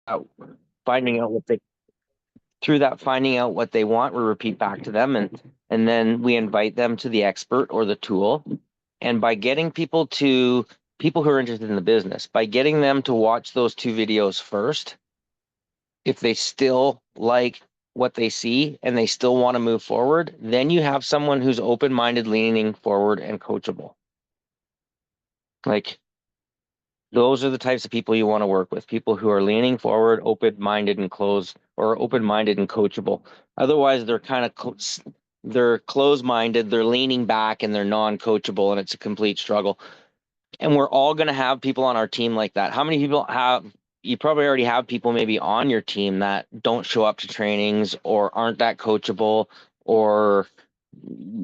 out, finding out what they through that finding out what they want, we repeat back to them, and then we invite them to the expert or the tool. And by getting people who are interested in the business, by getting them to watch those two videos first, if they still like what they see and they still want to move forward, then you have someone who's open-minded, leaning forward, and coachable. Like those are the types of people you want to work with, people who are leaning forward, open-minded and closed, or open-minded and coachable. Otherwise, they're kind of they're closed-minded, they're leaning back, and they're non-coachable, and it's a complete struggle. And we're all going to have people on our team like that. How many people have, you probably already have people maybe on your team that don't show up to trainings or aren't that coachable, or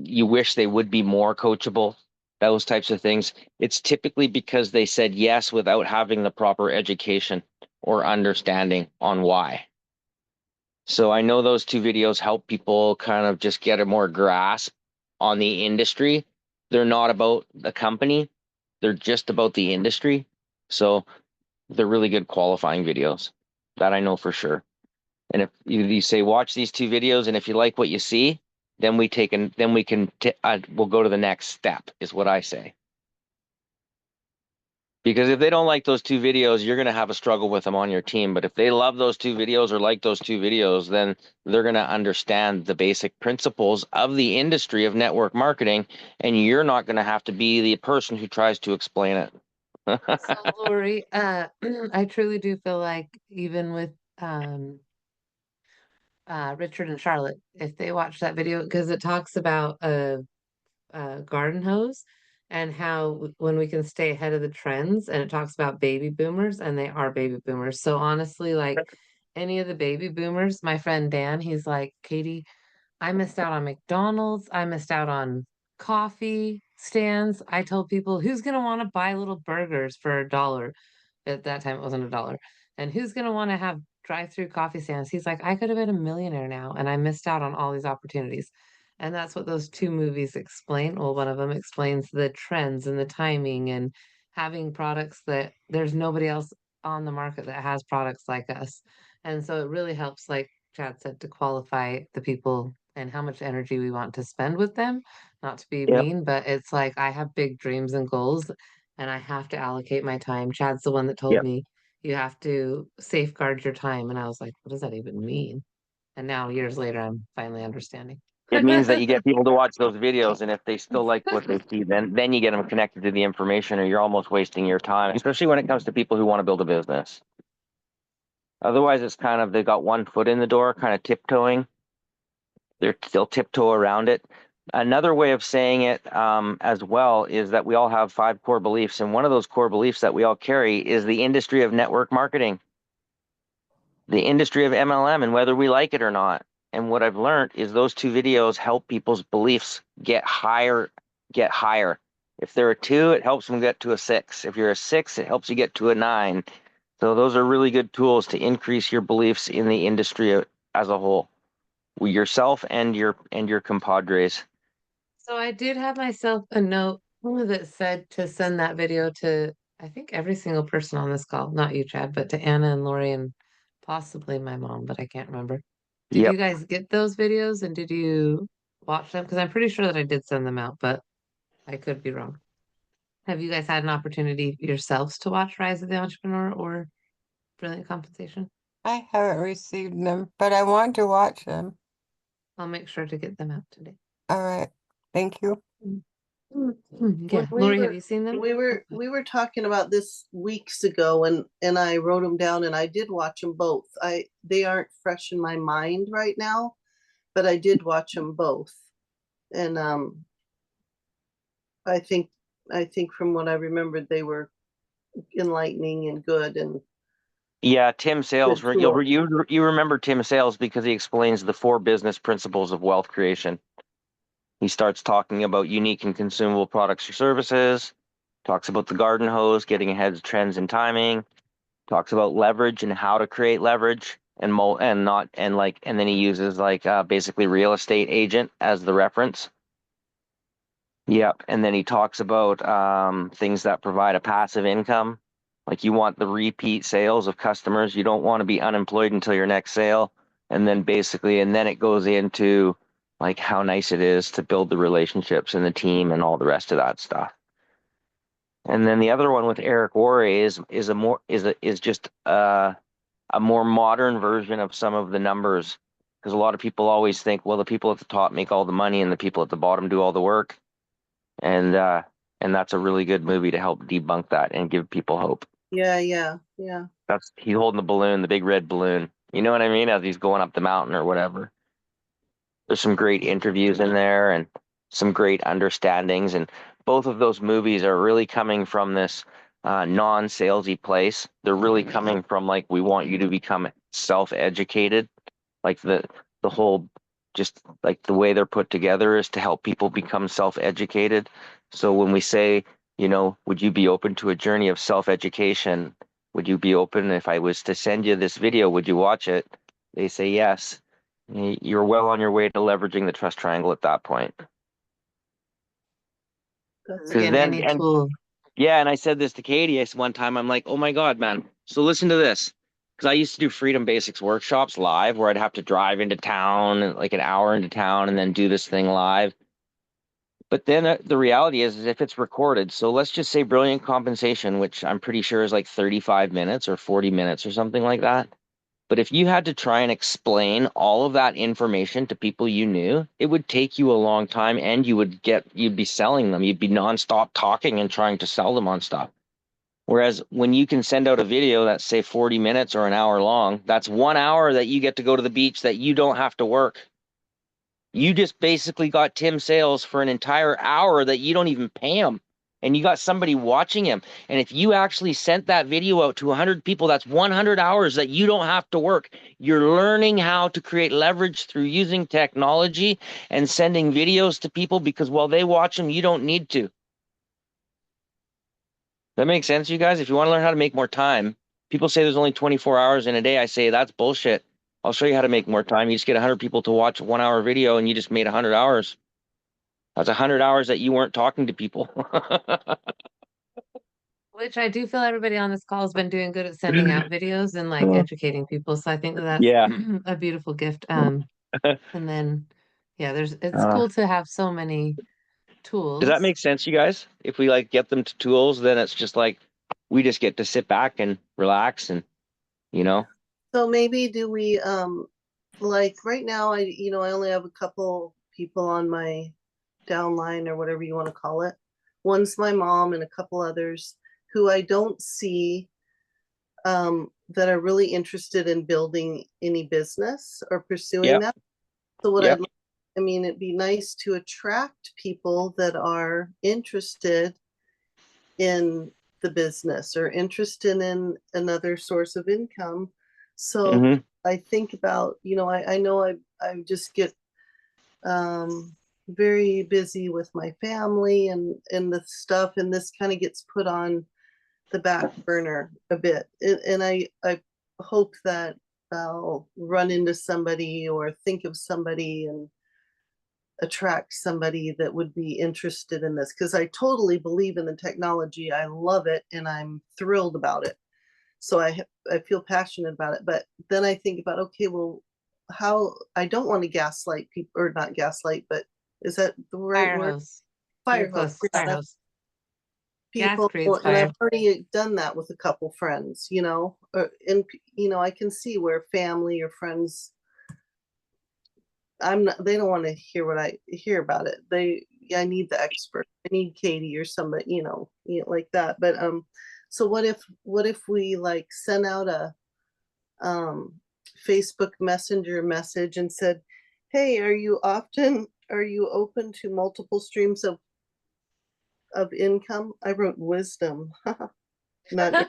you wish they would be more coachable, those types of things. It's typically because they said yes without having the proper education or understanding on why. So I know those two videos help people kind of just get a more grasp on the industry. They're not about the company, they're just about the industry. So they're really good qualifying videos. That I know for sure. And if you say watch these two videos, and if you like what you see, then we'll go to the next step, is what I say. Because if they don't like those two videos, you're going to have a struggle with them on your team. But if they love those two videos or like those two videos, then they're going to understand the basic principles of the industry of network marketing, and you're not going to have to be the person who tries to explain it. So, Lori, I truly do feel like even with Richard and Charlotte, if they watch that video, because it talks about a garden hose and how when we can stay ahead of the trends, and it talks about baby boomers, and they are baby boomers. So honestly, like any of the baby boomers, my friend Dan, he's like, Katie, I missed out on McDonald's. I missed out on coffee stands. I told people, who's going to want to buy little burgers for $1? At that time, it wasn't $1. And who's going to want to have drive-through coffee stands? He's like, I could have been a millionaire now, and I missed out on all these opportunities. And that's what those two movies explain. Well, one of them explains the trends and the timing and having products that there's nobody else on the market that has products like us. And so it really helps, like Chad said, to qualify the people and how much energy we want to spend with them. Not to be Yep. mean, but it's like I have big dreams and goals and I have to allocate my time. Chad's the one that told Yep. me you have to safeguard your time. And I was like, what does that even mean? And now, years later, I'm finally understanding. It means that you get people to watch those videos, and if they still like what they see, then you get them connected to the information, or you're almost wasting your time, especially when it comes to people who want to build a business. Otherwise, it's kind of they got one foot in the door, kind of tiptoeing. They'll tiptoe around it. Another way of saying it as well is that we all have 5 core beliefs, and one of those core beliefs that we all carry is the industry of network marketing, the industry of MLM, and whether we like it or not. And what I've learned is those two videos help people's beliefs get higher, get higher. If they're a 2, it helps them get to a 6. If you're a 6, it helps you get to a 9. So those are really good tools to increase your beliefs in the industry as a whole, yourself and your compadres. So I did have myself a note that said to send that video to, I think, every single person on this call, not you, Chad, but to Anna and Lori and possibly my mom, but I can't remember. Did you Yep. guys get those videos and did you watch them? Because I'm pretty sure that I did send them out, but I could be wrong. Have you guys had an opportunity yourselves to watch Rise of the Entrepreneur or Brilliant Compensation? I haven't received them, but I want to watch them. I'll make sure to get them out today. All right. Thank you. When Yeah, Lori, have you seen them? we were talking about this weeks ago, and I wrote them down, and I did watch them both. They aren't fresh in my mind right now, but I did watch them both, and I think I think from what I remembered, they were enlightening and good and Yeah, Tim Sales. good tool. You remember Tim Sales because he explains the 4 business principles of wealth creation. He starts talking about unique and consumable products or services, talks about the garden hose, getting ahead of trends and timing, talks about leverage and how to create leverage and not and like and then he uses like basically real estate agent as the reference. Yep, and then he talks about things that provide a passive income, Like you want the repeat sales of customers. You don't want to be unemployed until your next sale. And then it goes into like how nice it is to build the relationships and the team and all the rest of that stuff. And then the other one with Eric Worre is just a more modern version of some of the numbers, because a lot of people always think, well, the people at the top make all the money and the people at the bottom do all the work. And that's a really good movie to help debunk that and give people hope. Yeah. He's holding the balloon, the big red balloon. You know what I mean? As he's going up the mountain or whatever. There's some great interviews in there and some great understandings. And both of those movies are really coming from this non-salesy place. They're really coming from like, we want you to become self-educated. Like the whole, just like the way they're put together is to help people become self-educated. So when we say, would you be open to a journey of self-education? Would you be open if I was to send you this video? Would you watch it? They say yes. You're well on your way to leveraging the trust triangle at that point. That's Again, then- any and- tool. Yeah, and I said this to Katie one time. I'm like, oh my God, man. So listen to this. Because I used to do Freedom Basics workshops live where I'd have to drive into town, like an hour into town, and then do this thing live. But then the reality is if it's recorded, so let's just say Brilliant Compensation, which I'm pretty sure is like 35 minutes or 40 minutes or something like that. But if you had to try and explain all of that information to people you knew, it would take you a long time, and you'd be selling them. You'd be nonstop talking and trying to sell them on stuff. Whereas when you can send out a video that's say 40 minutes or an hour long, that's 1 hour that you get to go to the beach that you don't have to work. You just basically got Tim Sales for an entire hour that you don't even pay him. And you got somebody watching him. And if you actually sent that video out to 100 people, that's 100 hours that you don't have to work. You're learning how to create leverage through using technology and sending videos to people, because while they watch them, you don't need to. That makes sense, you guys? If you want to learn how to make more time, people say there's only 24 hours in a day. I say that's bullshit. I'll show you how to make more time. You just get 100 people to watch a 1 hour video and you just made 100 hours. That's 100 hours that you weren't talking to people. Which I do feel everybody on this call has been doing good at sending out videos and like educating people. So I think that's Yeah. a beautiful gift. And then, yeah, it's cool to have so many tools. Does that make sense, you guys? If we like get them to tools, then it's just like we just get to sit back and relax and, So maybe do we, like right now, I only have a couple people on my downline or whatever you want to call it. One's my mom and a couple others who I don't see that are really interested in building any business or pursuing Yep. that. So what Yep. it'd be nice to attract people that are interested in the business or interested in another source of income. So Mhm. I think about, I know I just get very busy with my family and the stuff, and this kind of gets put on the back burner a bit. And I hope that I'll run into somebody or think of somebody and attract somebody that would be interested in this, because I totally believe in the technology. I love it and I'm thrilled about it. So I feel passionate about it. But then I think about, okay, well, how I don't want to gaslight people, or not gaslight, but is that the right Fire word? hose. Fire You're close. hose. Fire hose. Gas People, creates and I've fire. already done that with a couple friends, and I can see where family or friends, they don't want to hear what I hear about it. I need the expert. I need Katie or somebody, like that. But so what if we like sent out a Facebook Messenger message and said, hey, are you open to multiple streams of income? I wrote wisdom. Not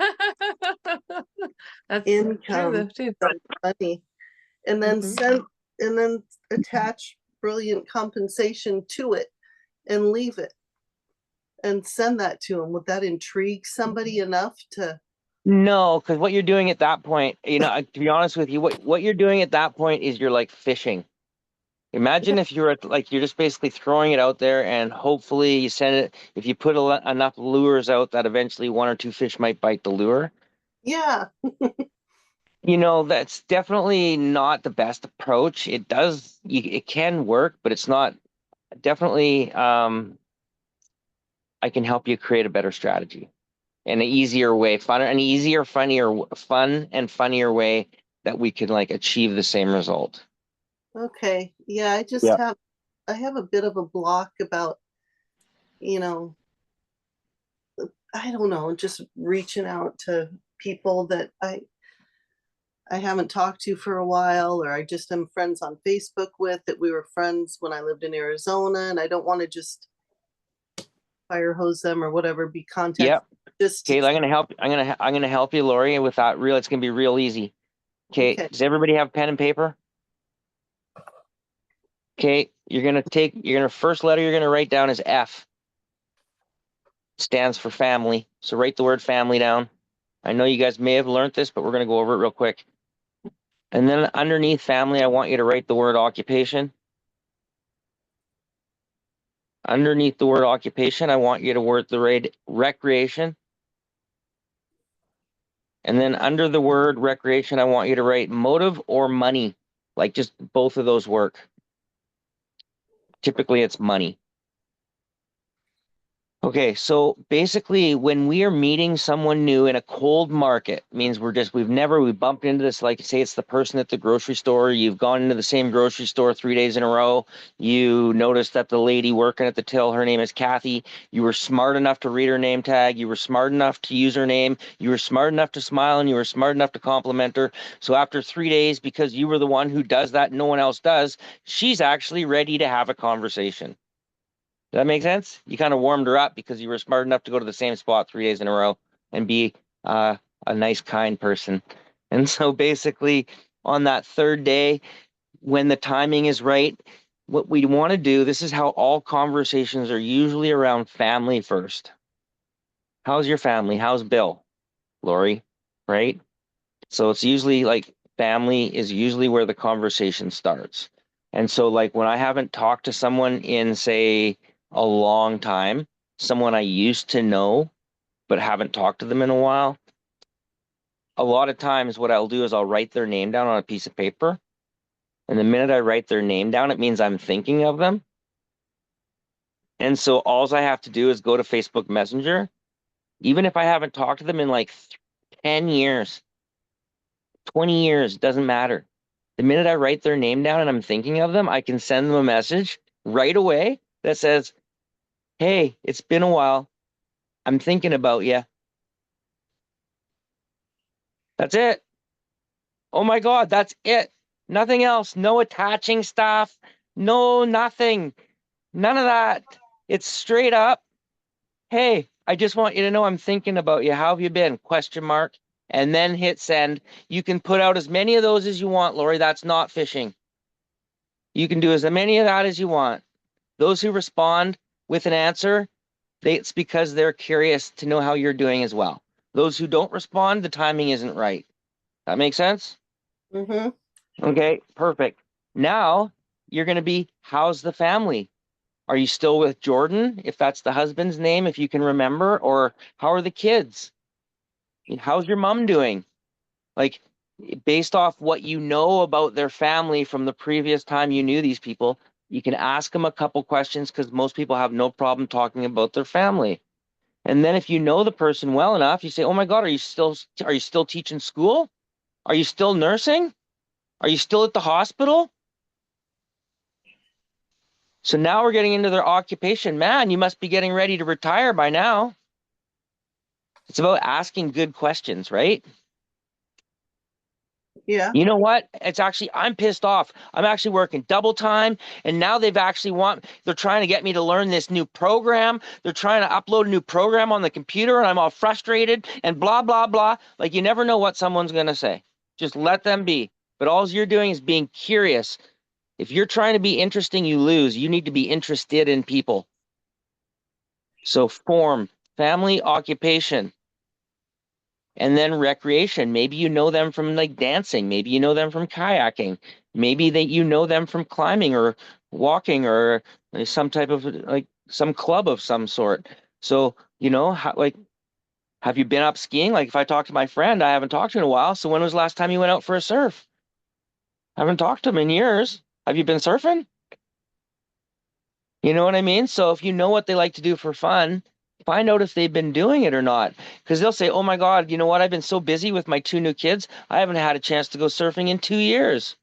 That's income. true though too. money. And then Mhm. then attach Brilliant Compensation to it and leave it and send that to them. Would that intrigue somebody enough to? No, because what you're doing at that point, to be honest with you, what you're doing at that point is you're like fishing. Imagine if you're at, like, you're just basically throwing it out there and hopefully you send it, if you put enough lures out that eventually one or two fish might bite the lure. Yeah, You know, that's definitely not the best approach. It can work, but it's not definitely, I can help you create a better strategy and an easier way, fun and funnier way that we can like achieve the same result. okay. Yeah, Yeah. I have a bit of a block about, you know, I don't know, just reaching out to people that I haven't talked to for a while, or I just am friends on Facebook with, that we were friends when I lived in Arizona, and I don't want to just fire hose them or whatever, be contact. Yep. Just, Okay, I'm gonna help you, Lori, with that it's gonna be real easy. Okay, okay, does everybody have pen and paper? Okay, first letter you're gonna write down is F. Stands for family. So write the word family down. I know you guys may have learned this, but we're gonna go over it real quick. And then underneath family, I want you to write the word occupation. Underneath the word occupation, I want you to word the word recreation. And then under the word recreation, I want you to write motive or money. Like just both of those work. Typically it's money. Okay, so basically when we are meeting someone new in a cold market, means we bumped into this, like say it's the person at the grocery store, you've gone into the same grocery store 3 days in a row, you noticed that the lady working at the till, her name is Kathy, you were smart enough to read her name tag, you were smart enough to use her name, you were smart enough to smile, and you were smart enough to compliment her. So after 3 days, because you were the one who does that, no one else does, she's actually ready to have a conversation. Does that make sense? You kind of warmed her up because you were smart enough to go to the same spot 3 days in a row and be a nice, kind person. And so basically, on that third day, when the timing is right, what we want to do, this is how all conversations are usually around family first. How's your family? How's Bill? Lori, right? So it's usually like family is usually where the conversation starts. And so like when I haven't talked to someone in say a long time, someone I used to know but haven't talked to them in a while, a lot of times what I'll do is I'll write their name down on a piece of paper. And the minute I write their name down, it means I'm thinking of them. And so all I have to do is go to Facebook Messenger, even if I haven't talked to them in like 10 years, 20 years, doesn't matter. The minute I write their name down and I'm thinking of them, I can send them a message right away that says, hey, it's been a while. I'm thinking about you. That's it. Oh my God, that's it. Nothing else. No attaching stuff. No, nothing. None of that. It's straight up. Hey, I just want you to know I'm thinking about you. How have you been? Question mark. And then hit send. You can put out as many of those as you want, Lori. That's not fishing. You can do as many of that as you want. Those who respond with an answer, it's because they're curious to know how you're doing as well. Those who don't respond, the timing isn't right. That makes sense? mm-hmm. Okay, perfect. Now you're going to be, how's the family? Are you still with Jordan, if that's the husband's name, if you can remember? Or how are the kids? How's your mom doing? Like, based off what you know about their family from the previous time you knew these people, you can ask them a couple questions because most people have no problem talking about their family. And then if you know the person well enough, you say, "Oh my God, are you still teaching school? Are you still nursing? Are you still at the hospital?" So now we're getting into their occupation. Man, you must be getting ready to retire by now. It's about asking good questions, right? Yeah, You know what? I'm pissed off. I'm actually working double time. And now they're trying to get me to learn this new program. They're trying to upload a new program on the computer and I'm all frustrated and blah, blah, blah. Like you never know what someone's going to say. Just let them be. But all you're doing is being curious. If you're trying to be interesting, you lose. You need to be interested in people. So form, family, occupation. And then recreation, maybe you know them from like dancing, maybe you know them from kayaking, maybe that you know them from climbing or walking or some type of like some club of some sort. So, like, have you been up skiing? Like if I talk to my friend, I haven't talked to in a while. So when was the last time you went out for a surf? Haven't talked to him in years. Have you been surfing? You know what I mean? So if you know what they like to do for fun, find out if they've been doing it or not. Because they'll say, oh my God, you know what? I've been so busy with my 2 new kids. I haven't had a chance to go surfing in 2 years.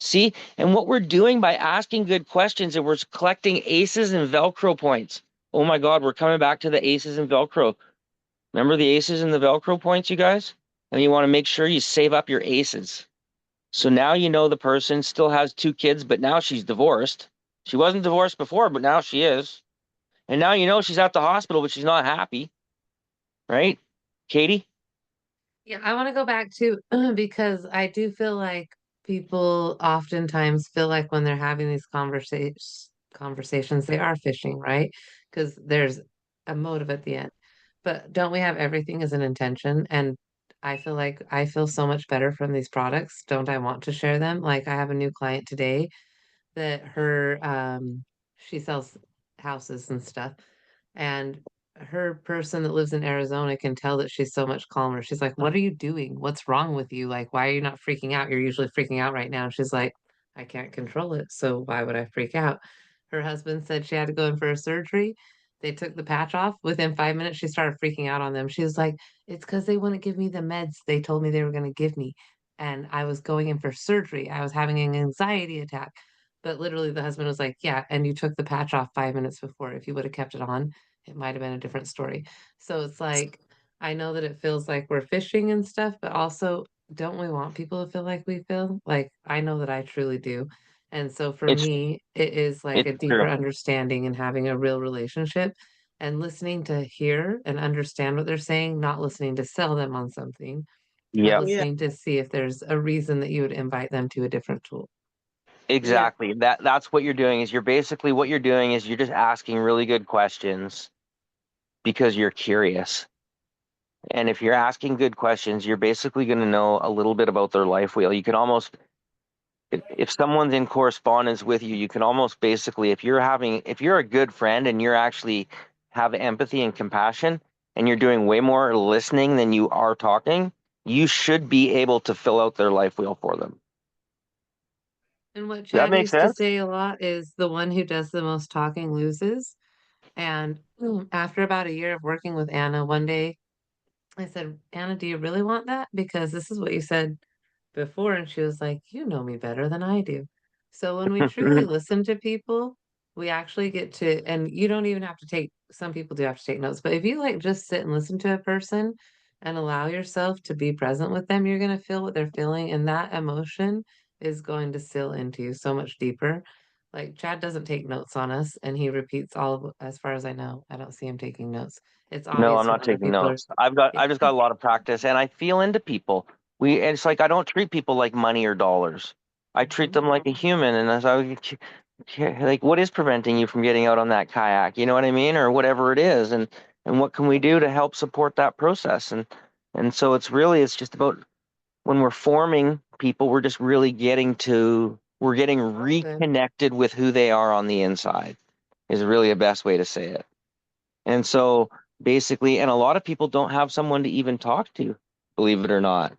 See? And what we're doing by asking good questions and we're collecting aces and Velcro points. Oh my God, we're coming back to the aces and Velcro. Remember the aces and the Velcro points, you guys? And you want to make sure you save up your aces. So now you know the person still has 2 kids, but now she's divorced. She wasn't divorced before, but now she is. And now you know she's at the hospital, but she's not happy, right? Katie? Yeah, I want to go back to because I do feel like people oftentimes feel like when they're having these conversations, they are fishing, right? Because there's a motive at the end. But don't we have everything as an intention? And I feel like I feel so much better from these products. Don't I want to share them? Like I have a new client today that she sells houses and stuff, and her person that lives in Arizona can tell that she's so much calmer. She's like, "What are you doing? What's wrong with you? Like, why are you not freaking out? You're usually freaking out right now." She's like, "I can't control it, so why would I freak out?" Her husband said she had to go in for a surgery. They took the patch off. Within 5 minutes, she started freaking out on them. She was like, "It's because they wouldn't give me the meds they told me they were going to give me. And I was going in for surgery. I was having an anxiety attack." But literally, the husband was like, "Yeah, and you took the patch off 5 minutes before. If you would have kept it on, it might have been a different story." So it's like, I know that it feels like we're fishing and stuff, but also, don't we want people to feel like we feel? Like, I know that I truly do. And so for It's me, it is like it's a deeper true. understanding and having a real relationship and listening to hear and understand what they're saying, not listening to sell them on something, but Yep, Yeah, listening to see if there's a reason that you would invite them to a different tool. yeah, exactly. That's what you're doing is you're just asking really good questions because you're curious. And if you're asking good questions, you're basically going to know a little bit about their life wheel. You can almost if someone's in correspondence with you, you can almost basically, if you're a good friend and you're actually have empathy and compassion and you're doing way more listening than you are talking, you should be able to fill out their life wheel for them. And what Does that Chad make used to sense? say a lot is the one who does the most talking loses. And after about a year of working with Anna, one day I said, "Anna, do you really want that? Because this is what you said before." And she was like, "You know me better than I do." So when we truly listen to people, we actually get to, and you don't even have to take, some people do have to take notes, but if you like just sit and listen to a person and allow yourself to be present with them, you're going to feel what they're feeling. And that emotion is going to seal into you so much deeper. Like Chad doesn't take notes on us and he repeats all of, as far as I know, I don't see him taking notes. It's No, I'm obvious when not other taking people are. notes. I just got a lot of practice and I feel into people. And it's like I don't treat people like money or dollars. I treat Mhm. them like a human. And as I like, what is preventing you from getting out on that kayak? You know what I mean? Or whatever it is. And what can we do to help support that process? And so it's just about when we're forming people, we're getting Good. reconnected with who they are on the inside is really the best way to say it. And so basically, and a lot of people don't have someone to even talk to, believe it or not.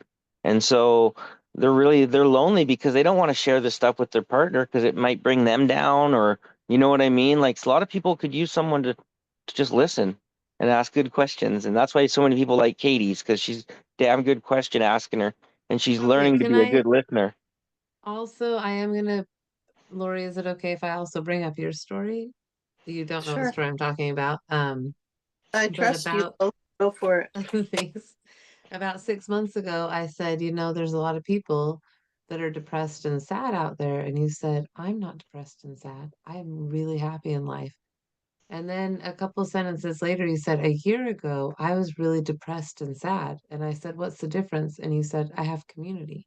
And so they're lonely because they don't want to share this stuff with their partner because it might bring them down or you know what I mean? Like a lot of people could use someone to just listen and ask good questions. And that's why so many people like Katie's because she's damn good question asking her and she's Okay, learning to can be a I good listener. also, I am gonna, Lori, is it okay if I also bring up your story? You don't know the sure. story I'm talking about. I But trust you. about Go for it. things, about 6 months ago, I said, there's a lot of people that are depressed and sad out there. And you said, "I'm not depressed and sad. I'm really happy in life." And then a couple sentences later, you said, "A year ago, I was really depressed and sad." And I said, "What's the difference?" And you said, "I have community."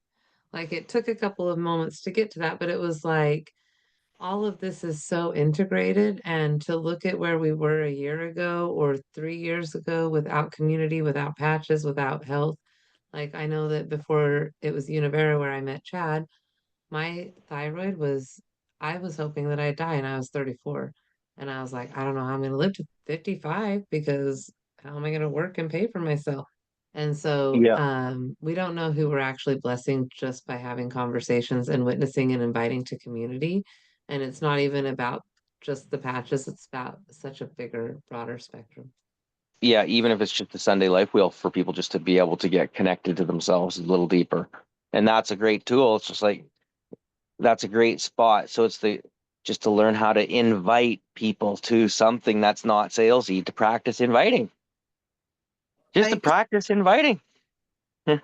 Like it took a couple of moments to get to that, but it was like all of this is so integrated. And to look at where we were a year ago or 3 years ago without community, without patches, without health, Like I know that before it was Univera where I met Chad, my thyroid was, I was hoping that I'd die and I was 34. And I was like, I don't know how I'm going to live to 55 because how am I going to work and pay for myself? And so Yeah. we don't know who we're actually blessing just by having conversations and witnessing and inviting to community. And it's not even about just the patches, it's about such a bigger, broader spectrum. Yeah, even if it's just the Sunday Life Wheel for people just to be able to get connected to themselves a little deeper. And that's a great tool. It's just like that's a great spot. So it's the just to learn how to invite people to something that's not salesy, to practice inviting. Just to I practice inviting. They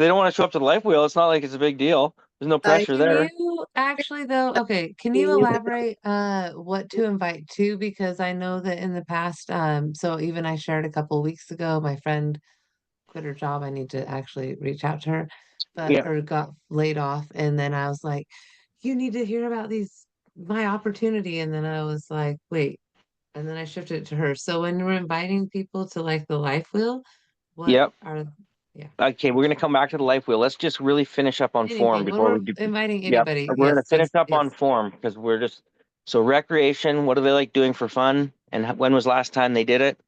don't want to show up to the Life Wheel. It's not like it's a big deal. There's no I pressure Can there. you actually though, okay, can you elaborate what to invite to? Because I know that in the past, so even I shared a couple of weeks ago, my friend quit her job. I need to actually reach out to her, but Yeah. or got laid off. And then I was like, you need to hear about these my opportunity. And then I was like, wait. And then I shifted it to her. So when we're inviting people to like the life wheel, what Yep. are yeah. Okay, we're gonna come back to the Life Wheel. Let's just really finish up on form Anything. When before we're we do. inviting Yep. anybody, We're gonna yes, finish up on yes. form because we're just so recreation. What do they like doing for fun? And when was last time they did it?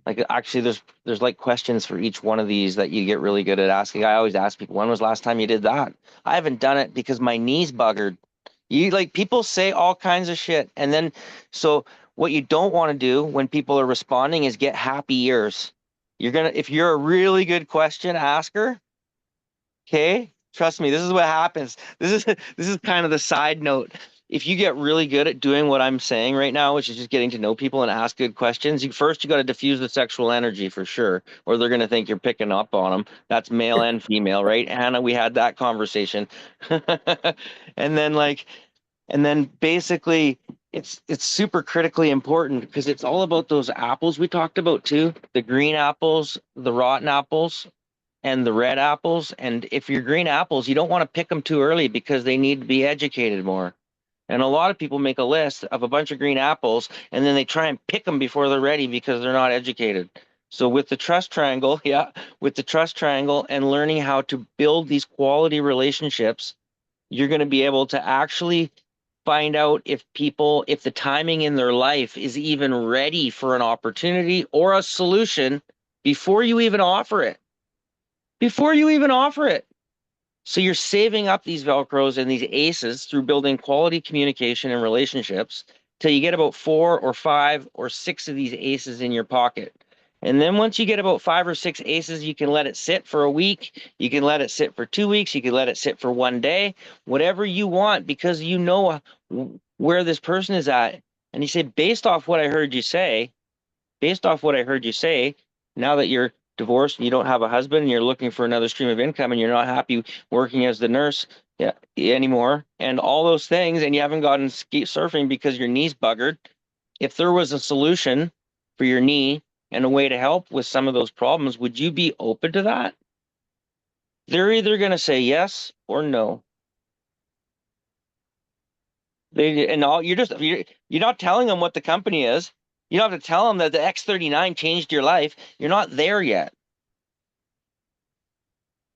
Like actually, there's like questions for each one of these that you get really good at asking. I always ask people, when was last time you did that? I haven't done it because my knees buggered. You like people say all kinds of shit, and then so what you don't want to do when people are responding is get happy ears. You're gonna if you're a really good question asker, okay, trust me, this is what happens. This is kind of the side note. If you get really good at doing what I'm saying right now, which is just getting to know people and ask good questions, you got to diffuse the sexual energy for sure, or they're going to think you're picking up on them. That's male and female, right? Hannah, we had that conversation. And then like, and then basically it's super critically important because it's all about those apples we talked about too, the green apples, the rotten apples, and the red apples. And if you're green apples, you don't want to pick them too early because they need to be educated more. And a lot of people make a list of a bunch of green apples and then they try and pick them before they're ready because they're not educated. So with the trust triangle, yeah, with the trust triangle and learning how to build these quality relationships, you're going to be able to actually find out if the timing in their life is even ready for an opportunity or a solution before you even offer it before you even offer it. So you're saving up these Velcros and these aces through building quality communication and relationships till you get about 4 or 5 or 6 of these aces in your pocket. And then once you get about 5 or 6 aces, you can let it sit for a week. You can let it sit for 2 weeks. You can let it sit for one day, whatever you want, because you know where this person is at. And you say, based off what I heard you say, now that you're divorced and you don't have a husband and you're looking for another stream of income and you're not happy working as the nurse anymore and all those things, and you haven't gotten ski surfing because your knee's buggered, if there was a solution for your knee and a way to help with some of those problems, would you be open to that? They're either going to say yes or no. You're not telling them what the company is. You don't have to tell them that the X39 changed your life. You're not there yet.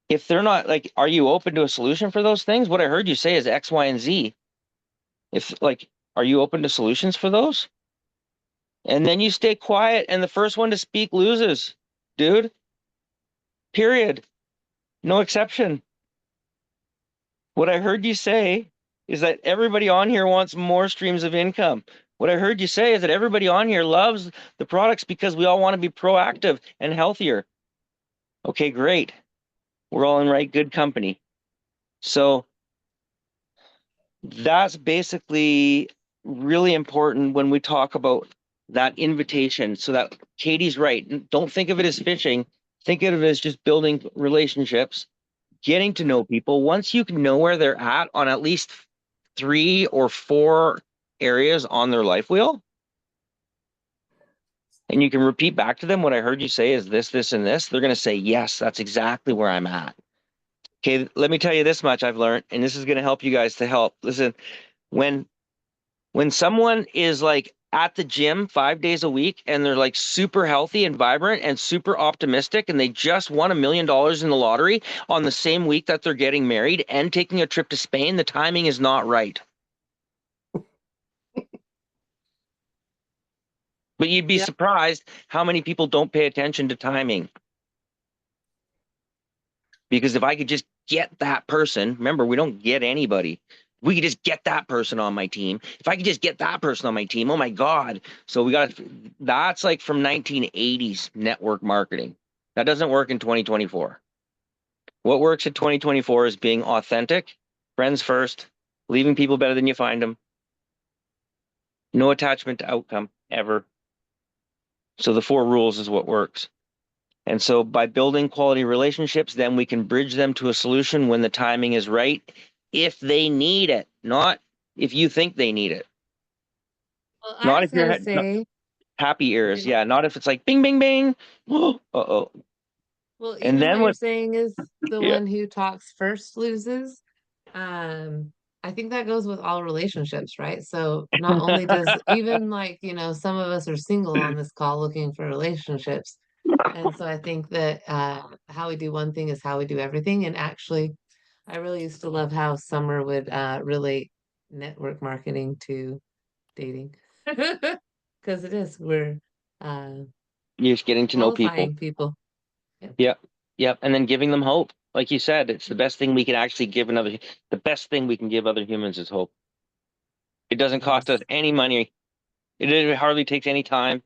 If they're not like, are you open to a solution for those things? What I heard you say is X, Y, and Z. If like, are you open to solutions for those? And then you stay quiet and the first one to speak loses, dude. Period. No exception. What I heard you say is that everybody on here wants more streams of income. What I heard you say is that everybody on here loves the products because we all want to be proactive and healthier. Okay, great. We're all in right good company. So that's basically really important when we talk about that invitation. So that Katie's right. Don't think of it as fishing. Think of it as just building relationships, getting to know people. Once you can know where they're at least 3 or 4 areas on their life wheel, and you can repeat back to them what I heard you say is this, this, and this, they're going to say, yes, that's exactly where I'm at. Okay, let me tell you this much I've learned, and this is going to help you guys to help. Listen, when someone is like at the gym 5 days a week and they're like super healthy and vibrant and super optimistic and they just won $1 million in the lottery on the same week that they're getting married and taking a trip to Spain, the timing is not right. But you'd be Yeah. surprised how many people don't pay attention to timing. Because if I could just get that person, remember, we don't get anybody. We could just get that person on my team. If I could just get that person on my team, oh my God. So that's like from 1980s network marketing. That doesn't work in 2024. What works in 2024 is being authentic, friends first, leaving people better than you find them. No attachment to outcome ever. So the 4 rules is what works. And so by building quality relationships, then we can bridge them to a solution when the timing is right, if they need it, not if you think they need it. Well, Not I was if you're gonna say, happy ears. Yeah. Yeah, not if it's like bing, bing, bing. Uh-oh. well, And even then what you're what? saying is the Yeah. one who talks first loses. I think that goes with all relationships, right? So not only does even like, some of us are single on this call looking for relationships. And so I think that how we do one thing is how we do everything. And actually, I really used to love how Summer would relate network marketing to dating. Because it is, we're uh, You're just getting to know people. qualifying people. Yep. Yep. And then giving them hope. Like you said, it's the best thing we can actually give the best thing we can give other humans is hope. It doesn't cost us Yes. any money. It hardly takes any time.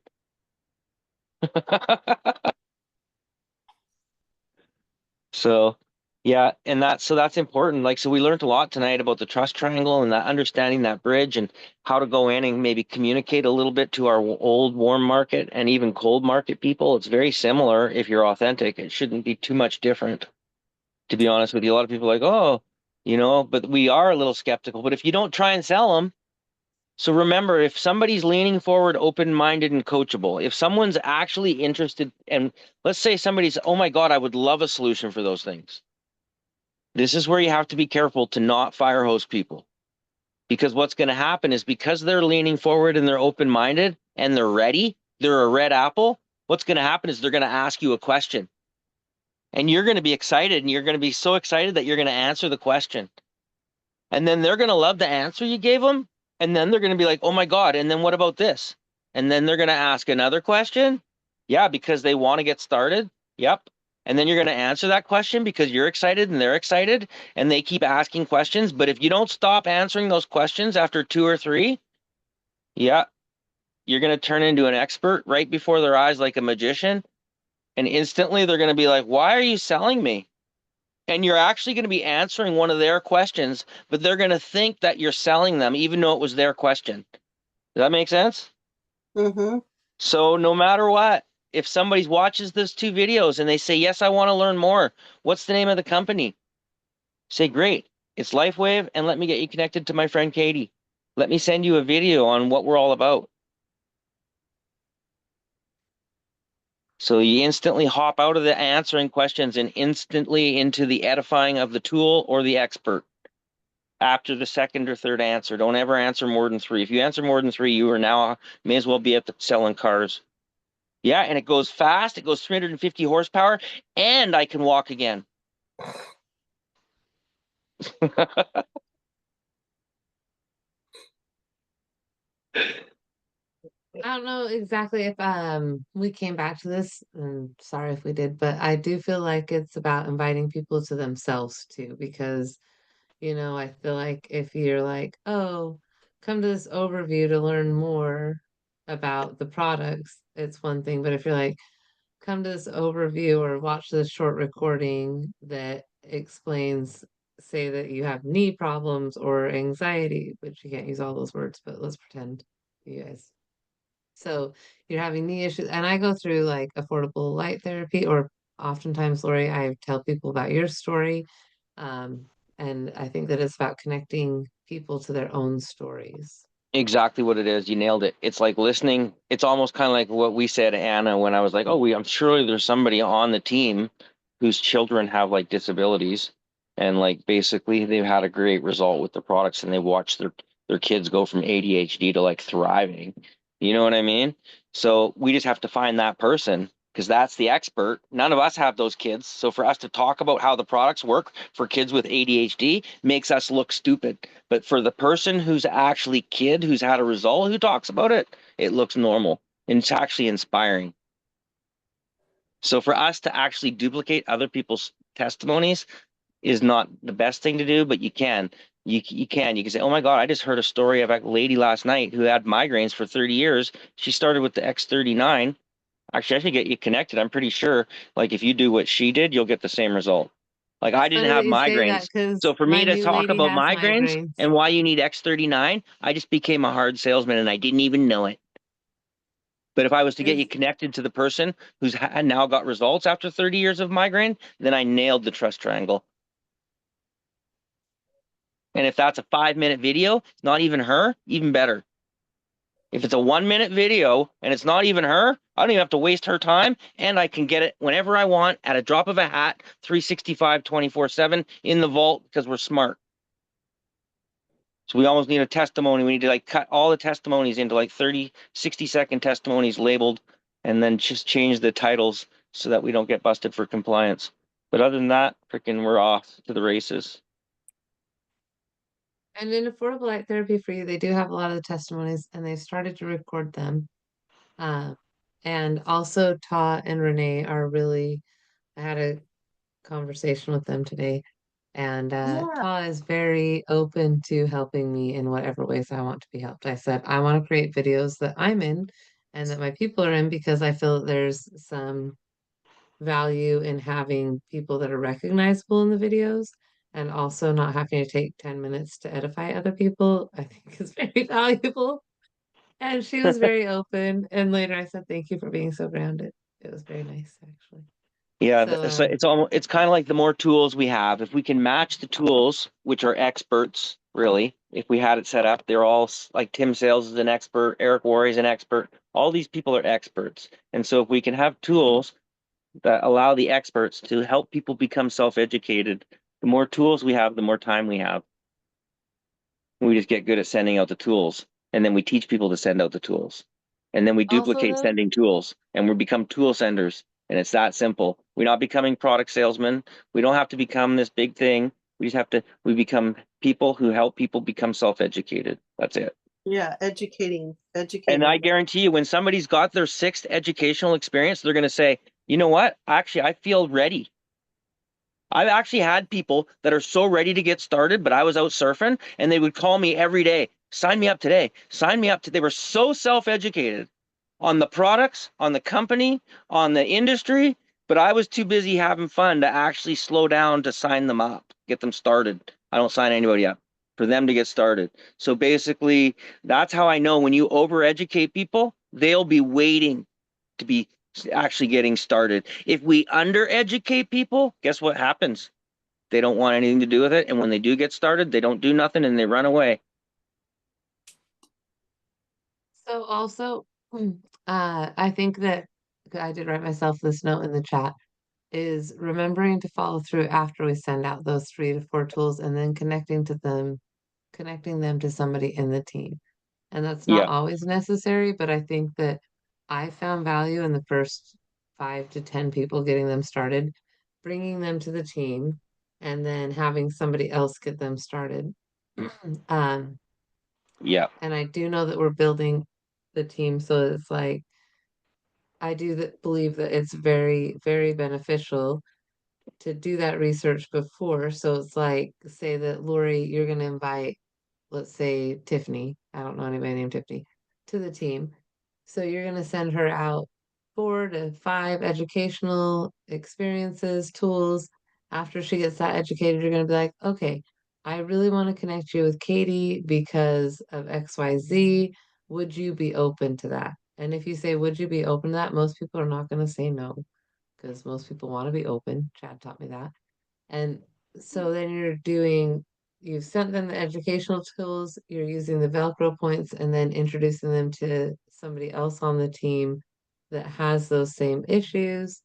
So, yeah, and that's important. Like, so we learned a lot tonight about the trust triangle and that understanding that bridge and how to go in and maybe communicate a little bit to our old warm market and even cold market people. It's very similar if you're authentic. It shouldn't be too much different, to be honest with you. A lot of people are like, oh, but we are a little skeptical. But if you don't try and sell them, so remember, if somebody's leaning forward, open-minded and coachable, if someone's actually interested, and let's say somebody's, oh my God, I would love a solution for those things. This is where you have to be careful to not fire hose people. Because what's going to happen is because they're leaning forward and they're open-minded and they're ready, they're a red apple, what's going to happen is they're going to ask you a question. And you're going to be excited and you're going to be so excited that you're going to answer the question. And then they're going to love the answer you gave them. And then they're going to be like, oh my God, and then what about this? And then they're going to ask another question. Yeah, because they want to get started. Yep. And then you're going to answer that question because you're excited and they're excited and they keep asking questions. But if you don't stop answering those questions after 2 or 3, yeah, you're going to turn into an expert right before their eyes like a magician. And instantly they're going to be like, why are you selling me? And you're actually going to be answering one of their questions, but they're going to think that you're selling them, even though it was their question. Does that make sense? Mm-hmm. So no matter what, if somebody watches those 2 videos and they say, yes, I want to learn more, what's the name of the company? Say, great, it's LifeWave, and let me get you connected to my friend Katie. Let me send you a video on what we're all about. So you instantly hop out of the answering questions and instantly into the edifying of the tool or the expert. After the second or third answer, don't ever answer more than 3. If you answer more than 3, you are now may as well be at the selling cars. Yeah, and it goes fast. It goes 350 horsepower, and I can walk again. I don't know exactly if we came back to this, and sorry if we did, but I do feel like it's about inviting people to themselves too, because I feel like if you're like, oh, come to this overview to learn more about the products, it's one thing. But if you're like, come to this overview or watch this short recording that explains, say that you have knee problems or anxiety, which you can't use all those words, but let's pretend you guys. So you're having knee issues, and I go through like affordable light therapy, or oftentimes, Lori, I tell people about your story. Um, and I think that it's about connecting people to their own stories. Exactly what it is. You nailed it. It's like listening. It's almost kind of like what we said to Anna when I was like, oh, I'm sure there's somebody on the team whose children have like disabilities. And like basically they've had a great result with the products and they watched their kids go from ADHD to like thriving. You know what I mean? So we just have to find that person because that's the expert. None of us have those kids. So for us to talk about how the products work for kids with ADHD makes us look stupid. But for the person who's actually kid who's had a result who talks about it, it looks normal and it's actually inspiring. So for us to actually duplicate other people's testimonies is not the best thing to do, but you can. You can. You can say, oh my God, I just heard a story of a lady last night who had migraines for 30 years. She started with the X39. Actually, I should get you connected. I'm pretty sure, like, if you do what she did, you'll get the same result. Like, I It's didn't funny that have you say that migraines. because So for my me to new talk lady about has migraines migraines. and why you need X39, I just became a hard salesman and I didn't even know it. But if I was to get you Because connected to the person who's now got results after 30 years of migraine, then I nailed the trust triangle. And if that's a 5-minute video, not even her, even better. If it's a 1-minute video and it's not even her, I don't even have to waste her time and I can get it whenever I want at a drop of a hat, 365, 24/7 in the vault because we're smart. So we almost need a testimony. We need to like cut all the testimonies into like 30, 60-second testimonies labeled and then just change the titles so that we don't get busted for compliance. But other than that, freaking we're off to the races. And in Affordable Light Therapy for You, they do have a lot of the testimonies and they've started to record them. Uh, and also Ta and Renee are really, I had a conversation with them today. And Yeah. Ta is very open to helping me in whatever ways I want to be helped. I said, I want to create videos that I'm in and that my people are in because I feel that there's some value in having people that are recognizable in the videos and also not having to take 10 minutes to edify other people, I think is very valuable. And she was very open. And later I said, thank you for being so grounded. It was very nice, actually. Yeah, So, so it's almost it's kind of like the more tools we have, if we can match the tools, which are experts, really, if we had it set up, they're all like Tim Sales is an expert, Eric Worre is an expert, all these people are experts. And so if we can have tools that allow the experts to help people become self-educated, the more tools we have, the more time we have. We just get good at sending out the tools, and then we teach people to send out the tools. And then we also, duplicate though, sending tools, and we become tool senders. And it's that simple. We're not becoming product salesmen. We don't have to become this big thing. We just have to, we become people who help people become self-educated. That's it. Yeah, And educating. I guarantee you, when somebody's got their 6th educational experience, they're going to say, you know what? Actually, I feel ready. I've actually had people that are so ready to get started, but I was out surfing and they would call me every day, sign me up today, sign me up. They were so self-educated on the products, on the company, on the industry, but I was too busy having fun to actually slow down to sign them up, get them started. I don't sign anybody up for them to get started. So basically, that's how I know when you overeducate people, they'll be waiting to be actually getting started. If we undereducate people, guess what happens? They don't want anything to do with it. And when they do get started, they don't do nothing and they run away. so also, I think that I did write myself this note in the chat is remembering to follow through after we send out those 3 to 4 tools and then connecting them to somebody in the team. And that's not Yeah. always necessary, but I think that I found value in the first 5 to 10 people getting them started, bringing them to the team, and then having somebody else get them started. Um, Yeah. and I do know that we're building the team, so it's like I do believe that it's very, very beneficial to do that research before. So it's like, say that Lori, you're going to invite, let's say Tiffany, I don't know anybody named Tiffany, to the team. So you're going to send her out 4 to 5 educational experiences, tools. After she gets that educated, you're going to be like, okay, I really want to connect you with Katie because of XYZ. Would you be open to that? And if you say, would you be open to that? Most people are not going to say no because most people want to be open. Chad taught me that. And so then you've sent them the educational tools, you're using the Velcro points and then introducing them to somebody else on the team that has those same issues.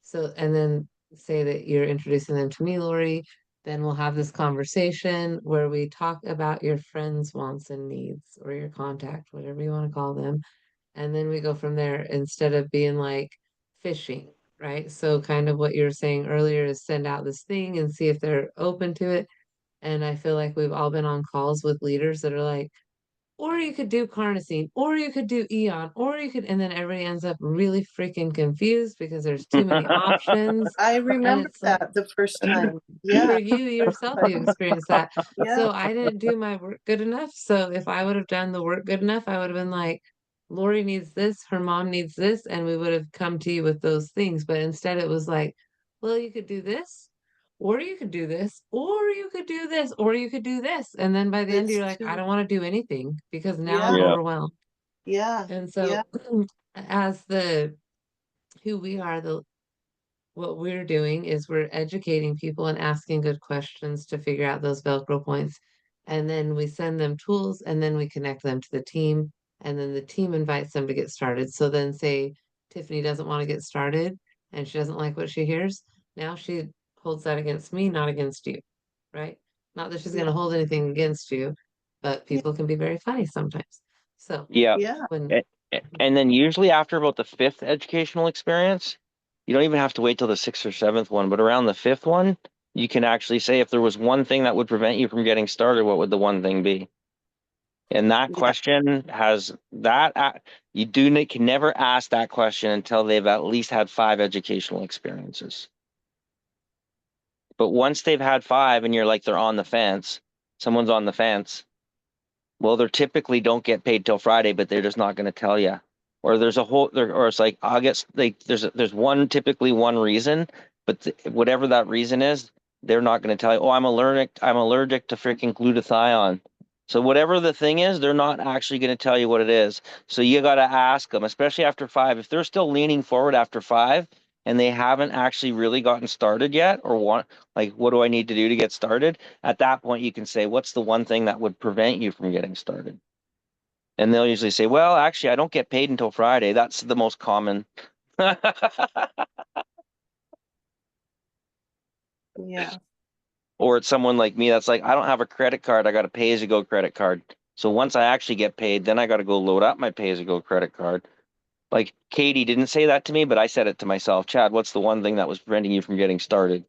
So, and then say that you're introducing them to me, Lori. then we'll have this conversation where we talk about your friends' wants and needs or your contact, whatever you want to call them. And then we go from there instead of being like fishing, right? So kind of what you were saying earlier is send out this thing and see if they're open to it. And I feel like we've all been on calls with leaders that are like, or you could do carnosine, or you could do Eon, or you could, and then everybody ends up really freaking confused because there's too many options. I And remember it's like, that the first time. for Yeah, you yourself, you experienced that. yeah, So I didn't do my work good enough. So if I would have done the work good enough, I would have been like, Lori needs this, her mom needs this, and we would have come to you with those things. But instead, it was like, well, you could do this, or you could do this, or you could do this, or you could do this. And then by the end, it's you're like, I true. don't want to do anything because now I'm Yeah, Yeah. overwhelmed. yeah, And yeah, so, as the who we are, the what we're doing is we're educating people and asking good questions to figure out those Velcro points. And then we send them tools and then we connect them to the team. And then the team invites them to get started. So then, say Tiffany doesn't want to get started and she doesn't like what she hears. Now she holds that against me, not against you, right? Not that she's going yeah, to hold anything against you, but yeah, people can be very funny sometimes. So Yeah. yeah, when, And then usually after about the fifth educational experience, you don't even have to wait till the sixth or seventh one, but around the fifth one, you can actually say if there was one thing that would prevent you from getting started, what would the one thing be? And that yeah, question has that you can never ask that question until they've at least had 5 educational experiences. But once they've had 5 and you're like they're on the fence, someone's on the fence, well, they're typically don't get paid till Friday, but they're just not going to tell you. Or there's a whole there, or it's like August. Like there's one typically one reason, but whatever that reason is, they're not going to tell you. Oh, I'm allergic. I'm allergic to freaking glutathione. So whatever the thing is, they're not actually going to tell you what it is. So you got to ask them, especially after 5. If they're still leaning forward after 5 and they haven't actually really gotten started yet, or want like, what do I need to do to get started? At that point, you can say, what's the one thing that would prevent you from getting started? And they'll usually say, well, actually, I don't get paid until Friday. That's the most common. yeah, Or it's someone like me that's like, I don't have a credit card. I got a pay-as-you-go credit card. So once I actually get paid, then I got to go load up my pay-as-you-go credit card. Like Katie didn't say that to me, but I said it to myself. Chad, what's the one thing that was preventing you from getting started?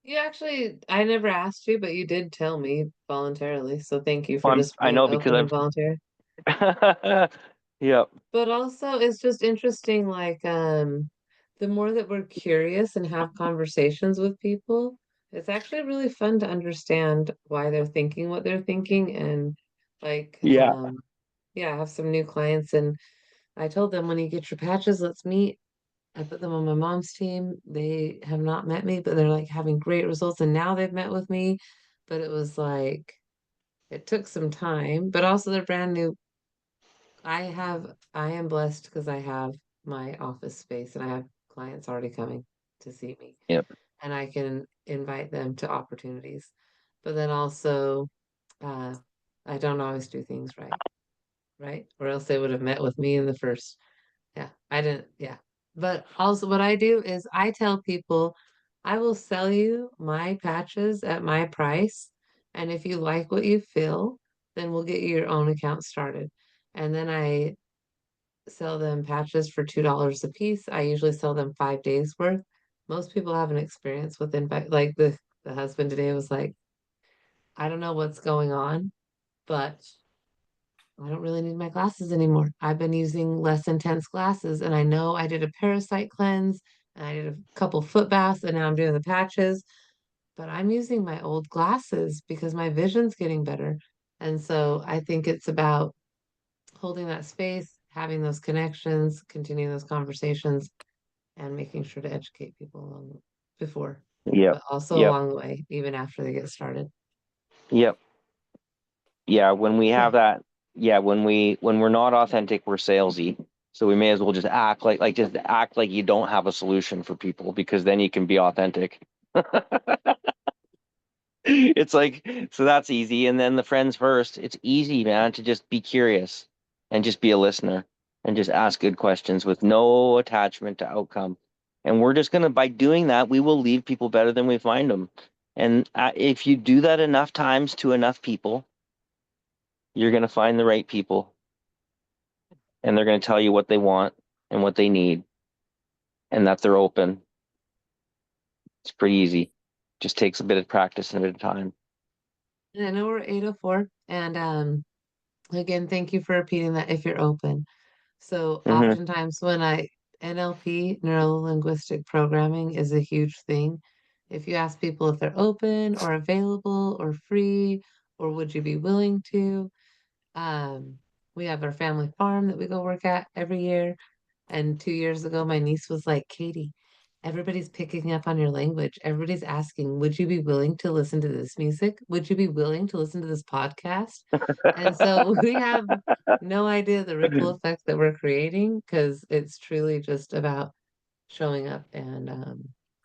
you actually, I never asked you, but you did tell me voluntarily. So thank you for Well, just I being know open and because voluntary. I've, yep, But also, it's just interesting, like, the more that we're curious and have conversations with people, it's actually really fun to understand why they're thinking what they're thinking. And like, yeah, yeah, I have some new clients, and I told them when you get your patches, let's meet. I put them on my mom's team. They have not met me, but they're like having great results. And now they've met with me. But it was like, it took some time, but also they're brand new. I am blessed because I have my office space and I have clients already coming to see me yep, and I can invite them to opportunities. But then also, uh, I don't always do things right, right? Or else they would have met with me in the first. Yeah, I didn't. Yeah. But also, what I do is I tell people I will sell you my patches at my price. And if you like what you feel, then we'll get you your own account started. And then I sell them patches for $2 a piece. I usually sell them 5 days worth. Most people have an experience within like the husband today was like, I don't know what's going on, but I don't really need my glasses anymore. I've been using less intense glasses and I know I did a parasite cleanse and I did a couple foot baths and now I'm doing the patches, but I'm using my old glasses because my vision's getting better. And so I think it's about holding that space, having those connections, continuing those conversations, and making sure to educate people along before, yep, but also yep, along the way, even after they get started. yep. Yeah, when we Yeah. have that, yeah, when we're not authentic, we're salesy. So we may as well just act like you don't have a solution for people because then you can be authentic. It's like, so that's easy. And then the friends first, it's easy, man, to just be curious and just be a listener and just ask good questions with no attachment to outcome. And we're just gonna, by doing that, we will leave people better than we find them. And if you do that enough times to enough people, you're going to find the right people. And they're going to tell you what they want and what they need and that they're open. It's pretty easy. Just takes a bit of practice and a bit of time. And I know we're 8:04, and again, thank you for repeating that if you're open. So Mhm. oftentimes when NLP, neuro linguistic programming, is a huge thing. If you ask people if they're open or available or free or would you be willing to, we have our family farm that we go work at every year. And 2 years ago, my niece was like, Katie, everybody's picking up on your language. Everybody's asking, would you be willing to listen to this music? Would you be willing to listen to this podcast? And so we have no idea the ripple effect that we're creating because it's truly just about showing up and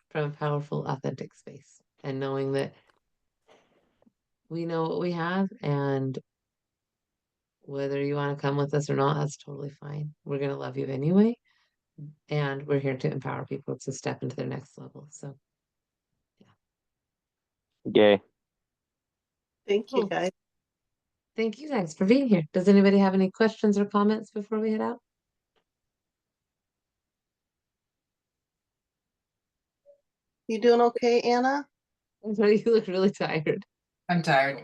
from a powerful, authentic space and knowing that we know what we have and whether you want to come with us or not, that's totally fine. We're going to love you anyway. And we're here to empower people to step into their next level. So, Yay. Thank you, Cool. guys. thank you guys for being here. Does anybody have any questions or comments before we head out? You doing okay, Anna? I'm sorry, you look really tired. I'm tired.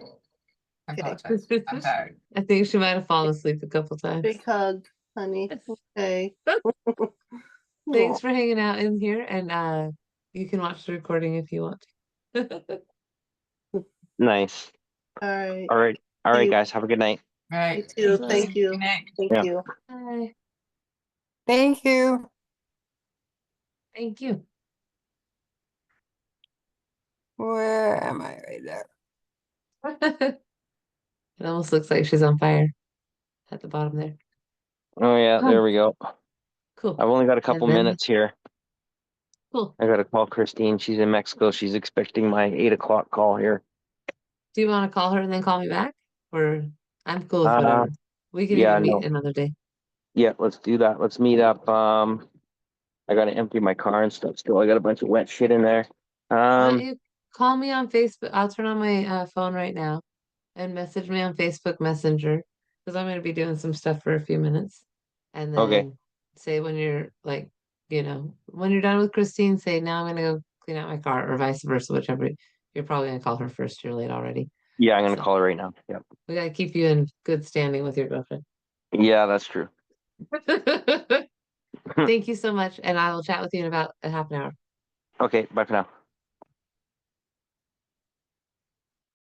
I Okay. apologize. I'm tired. I think she might have fallen asleep a couple times. Big hug, honey. Okay. Thanks for hanging out in here, and you can watch the recording if you want to. Nice. All right. All right. All See right, you. guys. Have a good night. All right. You too. Bye. Thank you. Good night. Thank Yeah. you. Bye. Thank you. Thank you. Where am I right there? It almost looks like she's on fire at the bottom there. Oh, yeah. There we go. Cool. I've only got a couple And then- minutes here. Cool. I got to call Christine. She's in Mexico. She's expecting my 8 o'clock call here. Do you want to call her and then call me back? Or I'm cool with Uh, whatever. We can yeah, even meet no. another day. Yeah, let's do that. Let's meet up. I got to empty my car and stuff still. I got a bunch of wet shit in there. Why don't you call me on Facebook? I'll turn on my phone right now and message me on Facebook Messenger because I'm going to be doing some stuff for a few minutes. And then Okay. say when you're like, when you're done with Christine, say, now I'm going to go clean out my car or vice versa, whichever. You're probably going to call her first. You're late already. Yeah, I'm gonna So- call her right now. Yep. We got to keep you in good standing with your girlfriend. Yeah, that's true. Thank you so much. And I will chat with you in about a half an hour. Okay, bye for now.